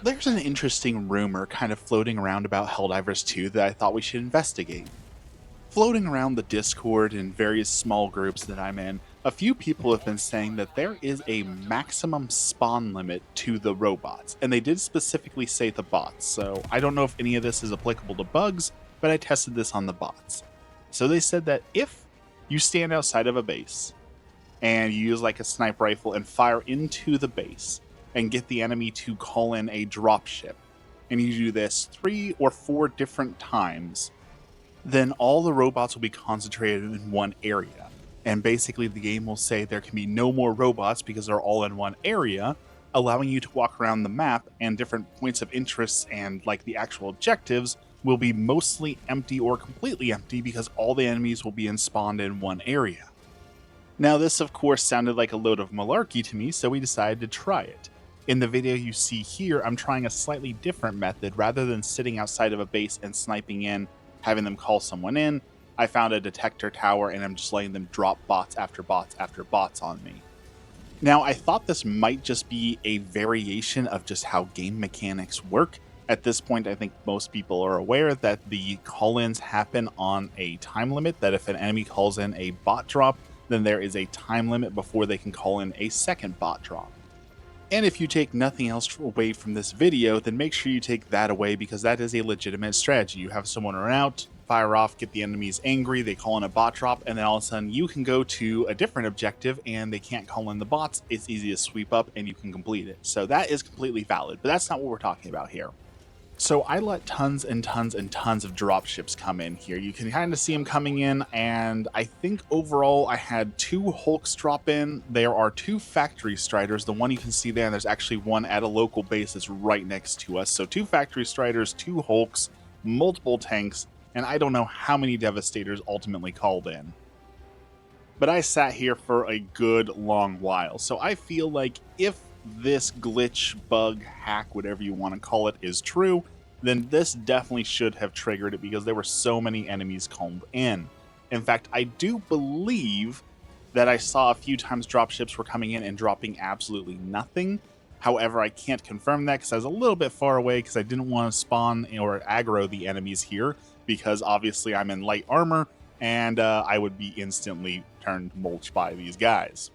There's an interesting rumor kind of floating around about Helldivers 2 that I thought we should investigate. Floating around the Discord and various small groups that I'm in, a few people have been saying that there is a maximum spawn limit to the robots, and they did specifically say the bots, so I don't know if any of this is applicable to bugs, but I tested this on the bots. So they said that if you stand outside of a base and you use like a sniper rifle and fire into the base and get the enemy to call in a dropship, and you do this 3 or 4 different times, then all the robots will be concentrated in one area. And basically, the game will say there can be no more robots because they're all in one area, allowing you to walk around the map, and different points of interest and like the actual objectives will be mostly empty or completely empty because all the enemies will be spawned in one area. Now, this of course sounded like a load of malarkey to me, so we decided to try it. In the video you see here, I'm trying a slightly different method. Rather than sitting outside of a base and sniping in, having them call someone in, I found a detector tower and I'm just letting them drop bots after bots after bots on me. Now, I thought this might just be a variation of just how game mechanics work. At this point, I think most people are aware that the call-ins happen on a time limit, that if an enemy calls in a bot drop, then there is a time limit before they can call in a second bot drop. And if you take nothing else away from this video, then make sure you take that away, because that is a legitimate strategy. You have someone run out, fire off, get the enemies angry, they call in a bot drop, and then all of a sudden you can go to a different objective and they can't call in the bots. It's easy to sweep up and you can complete it. So that is completely valid, but that's not what we're talking about here. So I let tons and tons and tons of dropships come in here. You can kind of see them coming in, and I think overall I had 2 Hulks drop in. There are 2 Factory Striders. The one you can see there, and there's actually one at a local base that's right next to us. So 2 Factory Striders, 2 Hulks, multiple tanks, and I don't know how many Devastators ultimately called in. But I sat here for a good long while, so I feel like if this glitch, bug, hack, whatever you want to call it, is true, then this definitely should have triggered it, because there were so many enemies called in. In fact, I do believe that I saw a few times dropships were coming in and dropping absolutely nothing. However, I can't confirm that because I was a little bit far away, because I didn't want to spawn or aggro the enemies here, because obviously I'm in light armor and I would be instantly turned mulch by these guys.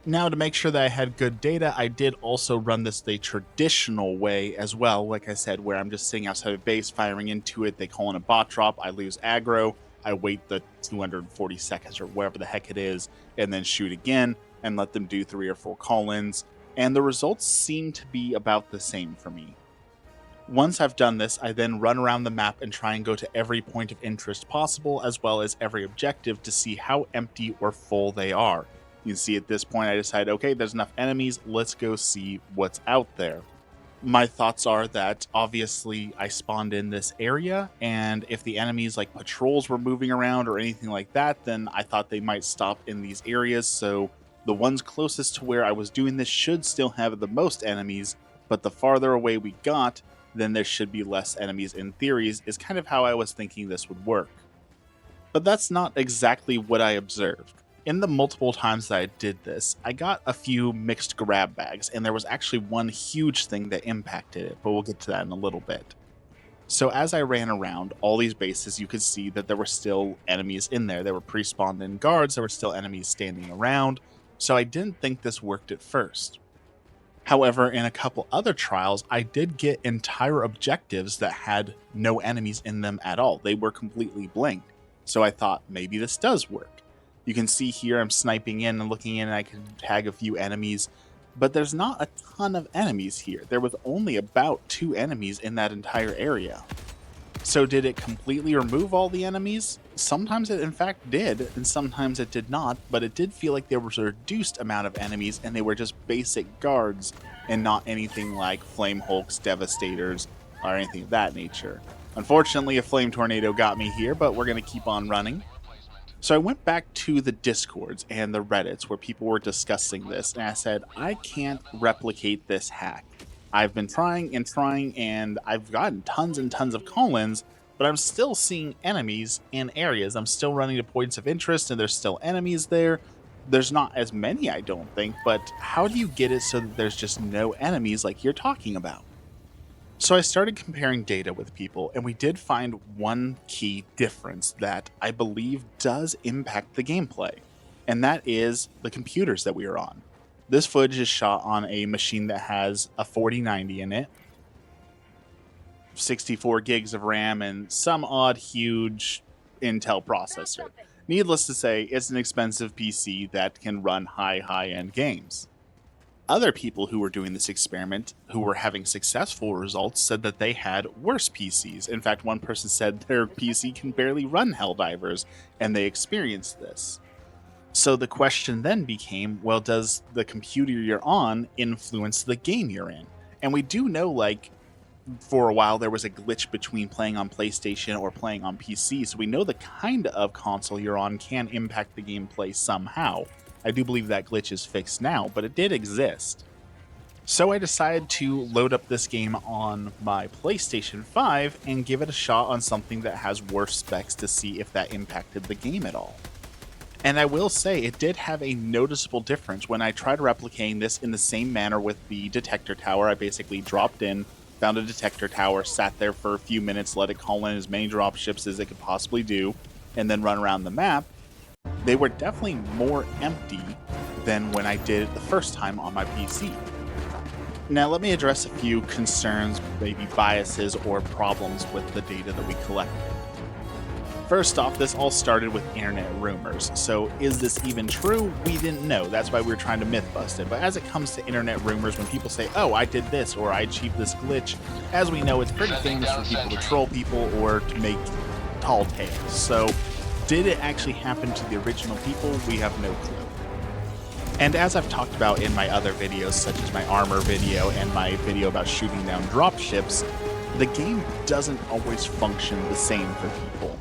Now, to make sure that I had good data, I did also run this the traditional way as well, like I said, where I'm just sitting outside of base, firing into it, they call in a bot drop, I lose aggro, I wait the 240 seconds or whatever the heck it is, and then shoot again, and let them do 3 or 4 call-ins, and the results seem to be about the same for me. Once I've done this, I then run around the map and try and go to every point of interest possible, as well as every objective, to see how empty or full they are. You can see at this point I decided, okay, there's enough enemies, let's go see what's out there. My thoughts are that obviously I spawned in this area, and if the enemies like patrols were moving around or anything like that, then I thought they might stop in these areas, so the ones closest to where I was doing this should still have the most enemies, but the farther away we got, then there should be less enemies in theories, is kind of how I was thinking this would work. But that's not exactly what I observed. In the multiple times that I did this, I got a few mixed grab bags, and there was actually one huge thing that impacted it, but we'll get to that in a little bit. So as I ran around all these bases, you could see that there were still enemies in there. There were pre-spawned in guards, there were still enemies standing around, so I didn't think this worked at first. However, in a couple other trials, I did get entire objectives that had no enemies in them at all. They were completely blank. So I thought, maybe this does work. You can see here I'm sniping in and looking in, and I can tag a few enemies, but there's not a ton of enemies here. There was only about 2 enemies in that entire area. So did it completely remove all the enemies? Sometimes it in fact did, and sometimes it did not, but it did feel like there was a reduced amount of enemies, and they were just basic guards and not anything like Flame Hulks, Devastators, or anything of that nature. Unfortunately, a Flame Tornado got me here, but we're going to keep on running. So I went back to the Discords and the Reddits where people were discussing this, and I said, I can't replicate this hack. I've been trying and trying, and I've gotten tons and tons of call-ins, but I'm still seeing enemies in areas. I'm still running to points of interest, and there's still enemies there. There's not as many, I don't think, but how do you get it so that there's just no enemies like you're talking about? So I started comparing data with people, and we did find one key difference that I believe does impact the gameplay, and that is the computers that we are on. This footage is shot on a machine that has a 4090 in it, 64 gigs of RAM, and some odd huge Intel processor. Needless to say, it's an expensive PC that can run high-end games. Other people who were doing this experiment, who were having successful results, said that they had worse PCs. In fact, one person said their PC can barely run Helldivers, and they experienced this. So the question then became, well, does the computer you're on influence the game you're in? And we do know, like, for a while there was a glitch between playing on PlayStation or playing on PC, so we know the kind of console you're on can impact the gameplay somehow. I do believe that glitch is fixed now, but it did exist. So I decided to load up this game on my PlayStation 5 and give it a shot on something that has worse specs to see if that impacted the game at all. And I will say it did have a noticeable difference when I tried replicating this in the same manner with the detector tower. I basically dropped in, found a detector tower, sat there for a few minutes, let it call in as many dropships as it could possibly do, and then run around the map. They were definitely more empty than when I did it the first time on my PC. Now let me address a few concerns, maybe biases or problems with the data that we collected. First off, this all started with internet rumors. So is this even true? We didn't know. That's why we were trying to myth bust it. But as it comes to internet rumors, when people say, oh, I did this or I achieved this glitch, as we know, it's pretty famous for people to troll people or to make tall tales. So did it actually happen to the original people? We have no clue. And as I've talked about in my other videos, such as my armor video and my video about shooting down dropships, the game doesn't always function the same for people.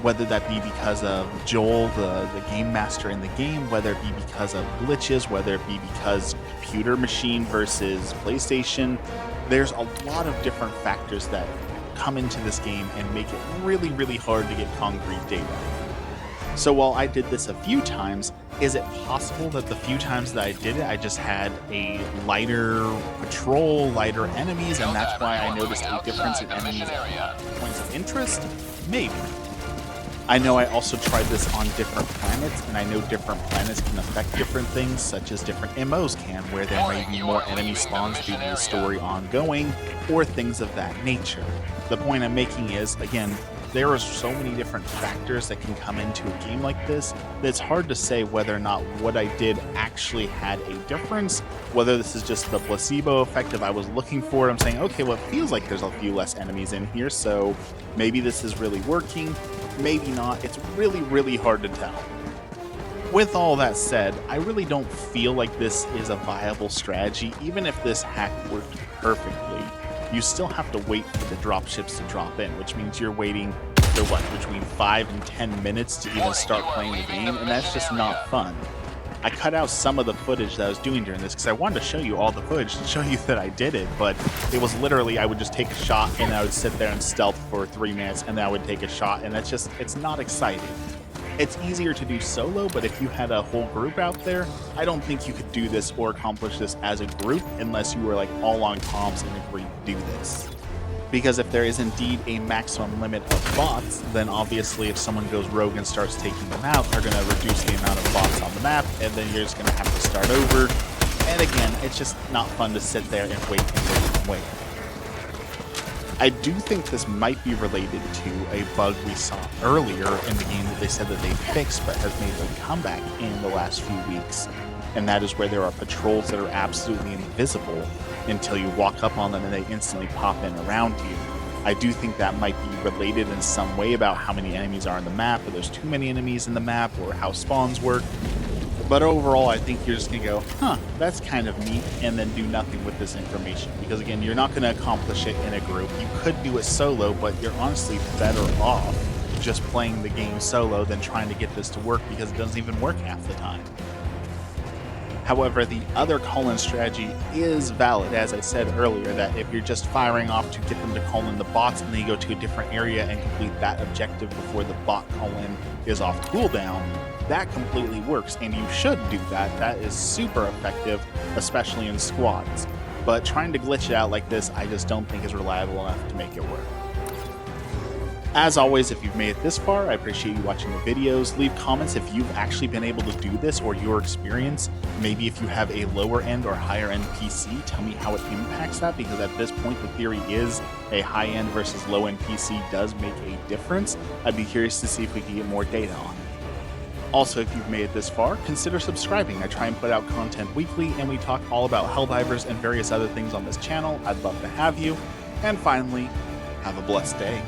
Whether that be because of Joel, the game master in the game, whether it be because of glitches, whether it be because computer machine versus PlayStation, there's a lot of different factors that come into this game and make it really, really hard to get concrete data. So while I did this a few times, is it possible that the few times that I did it, I just had a lighter patrol, lighter enemies, and that's why I noticed a difference in enemies points of interest? Maybe. I know I also tried this on different planets, and I know different planets can affect different things, such as different MOs can, where there may be more enemy spawns due to the story ongoing, or things of that nature. The point I'm making is, again, there are so many different factors that can come into a game like this that it's hard to say whether or not what I did actually had a difference, whether this is just the placebo effect of I was looking for it. I'm saying, okay, well, it feels like there's a few less enemies in here, so maybe this is really working, maybe not. It's really, really hard to tell. With all that said, I really don't feel like this is a viable strategy. Even if this hack worked perfectly, you still have to wait for the dropships to drop in, which means you're waiting for what, between 5 and 10 minutes to even start playing the game, and that's just not fun. I cut out some of the footage that I was doing during this because I wanted to show you all the footage to show you that I did it, but it was literally I would just take a shot and I would sit there and stealth for 3 minutes and then I would take a shot, and that's just, it's not exciting. It's easier to do solo, but if you had a whole group out there, I don't think you could do this or accomplish this as a group unless you were like all on comms and agreed to do this. Because if there is indeed a maximum limit of bots, then obviously if someone goes rogue and starts taking them out, they're going to reduce the amount of bots on the map, and then you're just going to have to start over. And again, it's just not fun to sit there and wait and wait and wait. I do think this might be related to a bug we saw earlier in the game that they said that they fixed but has made a comeback in the last few weeks, and that is where there are patrols that are absolutely invisible until you walk up on them and they instantly pop in around you. I do think that might be related in some way about how many enemies are in the map, or there's too many enemies in the map, or how spawns work. But overall, I think you're just going to go, huh, that's kind of neat, and then do nothing with this information. Because again, you're not going to accomplish it in a group. You could do it solo, but you're honestly better off just playing the game solo than trying to get this to work, because it doesn't even work half the time. However, the other call-in strategy is valid, as I said earlier, that if you're just firing off to get them to call in the bots and then you go to a different area and complete that objective before the bot call-in is off cooldown, that completely works, and you should do that. That is super effective, especially in squads. but trying to glitch it out like this, I just don't think is reliable enough to make it work. As always, if you've made it this far, I appreciate you watching the videos. Leave comments if you've actually been able to do this or your experience. Maybe if you have a lower end or higher end PC, tell me how it impacts that, because at this point the theory is a high end versus low end PC does make a difference. I'd be curious to see if we can get more data on it. Also, if you've made it this far, consider subscribing. I try and put out content weekly, and we talk all about Helldivers and various other things on this channel. I'd love to have you. And finally, have a blessed day.